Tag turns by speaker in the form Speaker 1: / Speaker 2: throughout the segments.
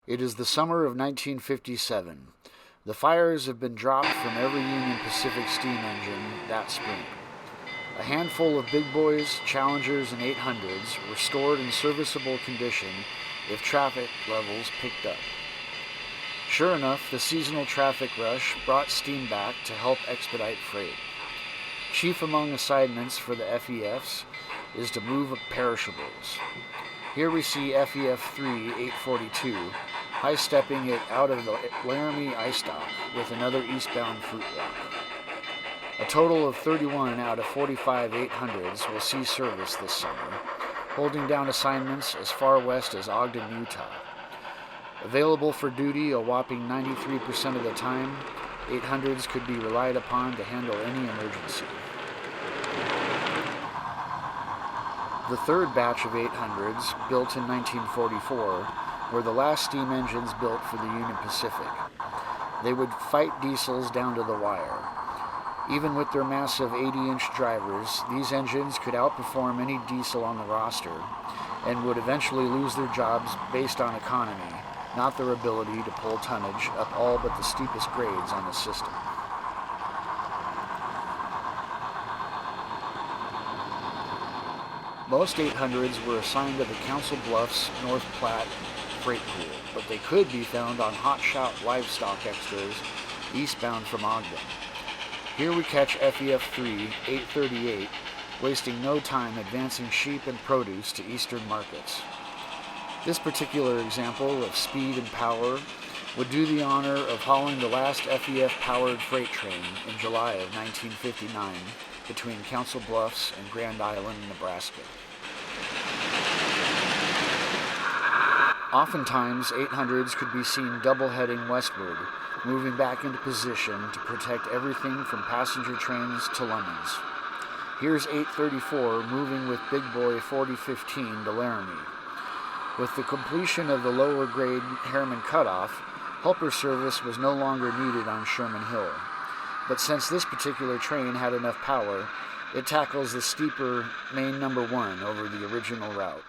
Speaker 1: It is the summer of 1957. The fires have been dropped from every Union Pacific steam engine that spring. A handful of big boys, Challengers, and 800s were stored in serviceable condition if traffic levels picked up. Sure enough, the seasonal traffic rush brought steam back to help expedite freight. Chief among assignments for the FEFs is to move perishables. Here we see FEF 3 842 high-stepping it out of the Laramie ice dock with another eastbound fruit rock. A total of 31 out of 45 800s will see service this summer, holding down assignments as far west as Ogden, Utah. Available for duty a whopping 93% of the time, 800s could be relied upon to handle any emergency. The third batch of 800s, built in 1944, were the last steam engines built for the Union Pacific. They would fight diesels down to the wire. Even with their massive 80-inch drivers, these engines could outperform any diesel on the roster and would eventually lose their jobs based on economy, not their ability to pull tonnage up all but the steepest grades on the system. Most 800s were assigned to the Council Bluffs North Platte freight pool, but they could be found on hotshot livestock extras eastbound from Ogden. Here we catch FEF 3 838, wasting no time advancing sheep and produce to eastern markets. This particular example of speed and power would do the honor of hauling the last FEF-powered freight train in July of 1959 between Council Bluffs and Grand Island, Nebraska. Oftentimes, 800s could be seen double-heading westward, moving back into position to protect everything from passenger trains to Lemons. Here's 834 moving with Big Boy 4015 to Laramie. With the completion of the lower-grade Harriman Cutoff, helper service was no longer needed on Sherman Hill. But since this particular train had enough power, it tackles the steeper main number 1 over the original route.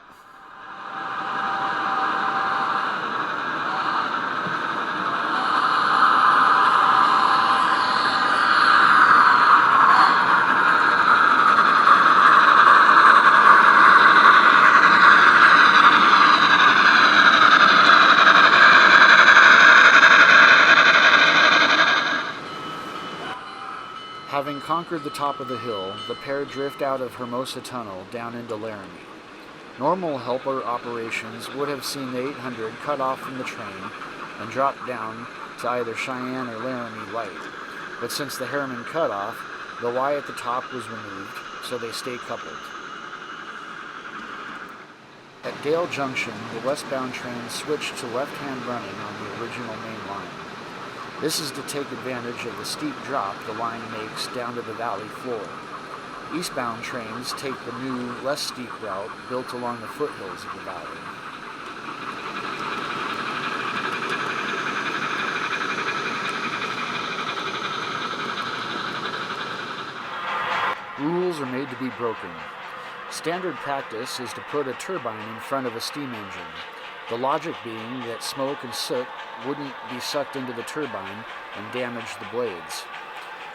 Speaker 1: Having conquered the top of the hill, the pair drift out of Hermosa Tunnel down into Laramie. Normal helper operations would have seen the 800 cut off from the train and drop down to either Cheyenne or Laramie Light, but since the Harriman cut off, the Y at the top was removed, so they stay coupled. At Dale Junction, the westbound train switched to left-hand running on the original main line. This is to take advantage of the steep drop the line makes down to the valley floor. Eastbound trains take the new, less steep route built along the foothills of the valley. Rules are made to be broken. Standard practice is to put a turbine in front of a steam engine. The logic being that smoke and soot wouldn't be sucked into the turbine and damage the blades.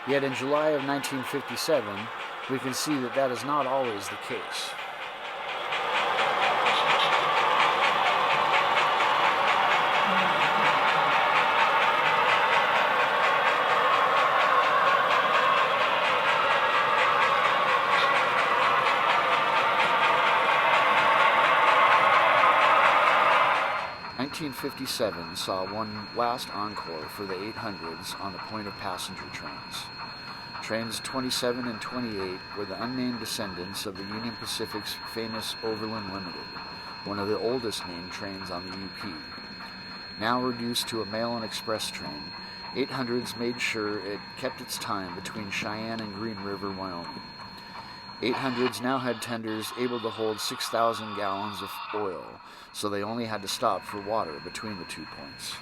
Speaker 1: Yet in July of 1957, we can see that that is not always the case. '57 saw one last encore for the 800s on the point of passenger trains. Trains 27 and 28 were the unnamed descendants of the Union Pacific's famous Overland Limited, one of the oldest named trains on the UP. Now reduced to a mail and express train, 800s made sure it kept its time between Cheyenne and Green River, Wyoming. 800s now had tenders able to hold 6,000 gallons of oil, so they only had to stop for water between the 2 points.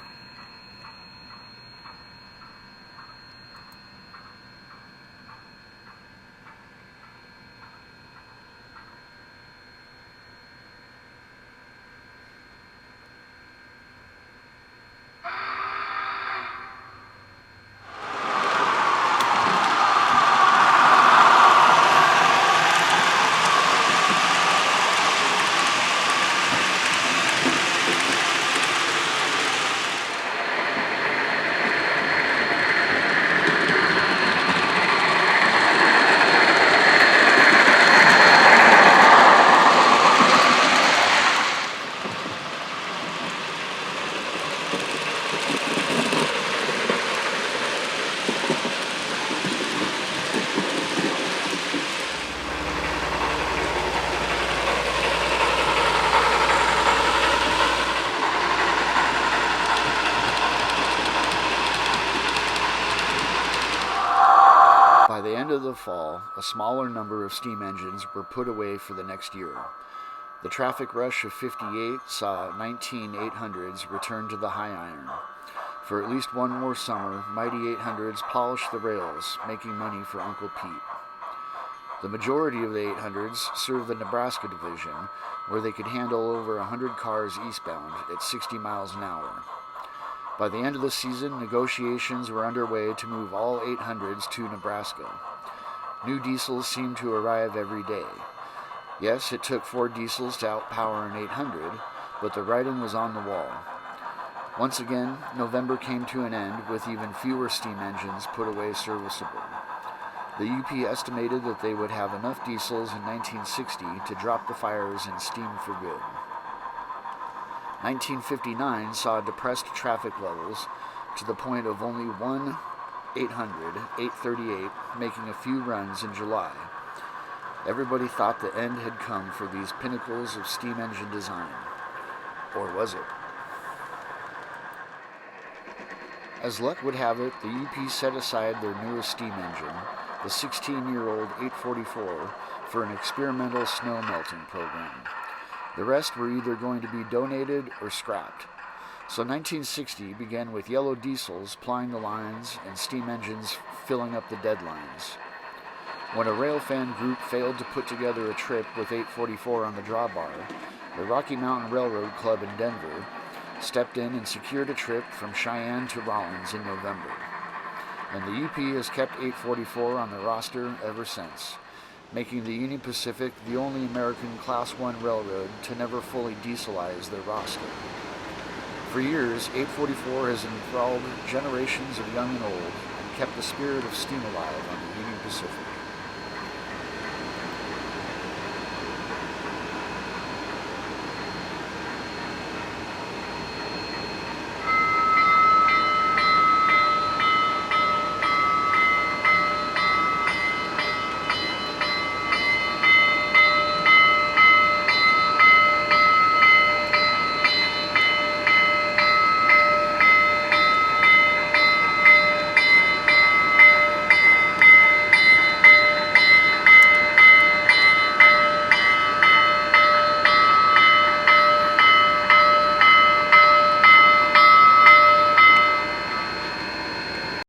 Speaker 1: fall, a smaller number of steam engines were put away for the next year. The traffic rush of '58 saw 19 800s return to the high iron. For at least one more summer, mighty 800s polished the rails, making money for Uncle Pete. The majority of the 800s served the Nebraska division, where they could handle over 100 cars eastbound at 60 miles an hour. By the end of the season, negotiations were underway to move all 800s to Nebraska. New diesels seemed to arrive every day. Yes, it took 4 diesels to outpower an 800, but the writing was on the wall. Once again, November came to an end with even fewer steam engines put away serviceable. The UP estimated that they would have enough diesels in 1960 to drop the fires in steam for good. 1959 saw depressed traffic levels to the point of only one 800, 838, making a few runs in July. Everybody thought the end had come for these pinnacles of steam engine design. Or was it? As luck would have it, the UP set aside their newest steam engine, the 16-year-old 844, for an experimental snow melting program. The rest were either going to be donated or scrapped. So 1960 began with yellow diesels plying the lines and steam engines filling up the deadlines. When a railfan group failed to put together a trip with 844 on the drawbar, the Rocky Mountain Railroad Club in Denver stepped in and secured a trip from Cheyenne to Rollins in November. And the UP has kept 844 on the roster ever since, making the Union Pacific the only American Class I railroad to never fully dieselize their roster. For years, 844 has enthralled generations of young and old and kept the spirit of steam alive on the Union Pacific.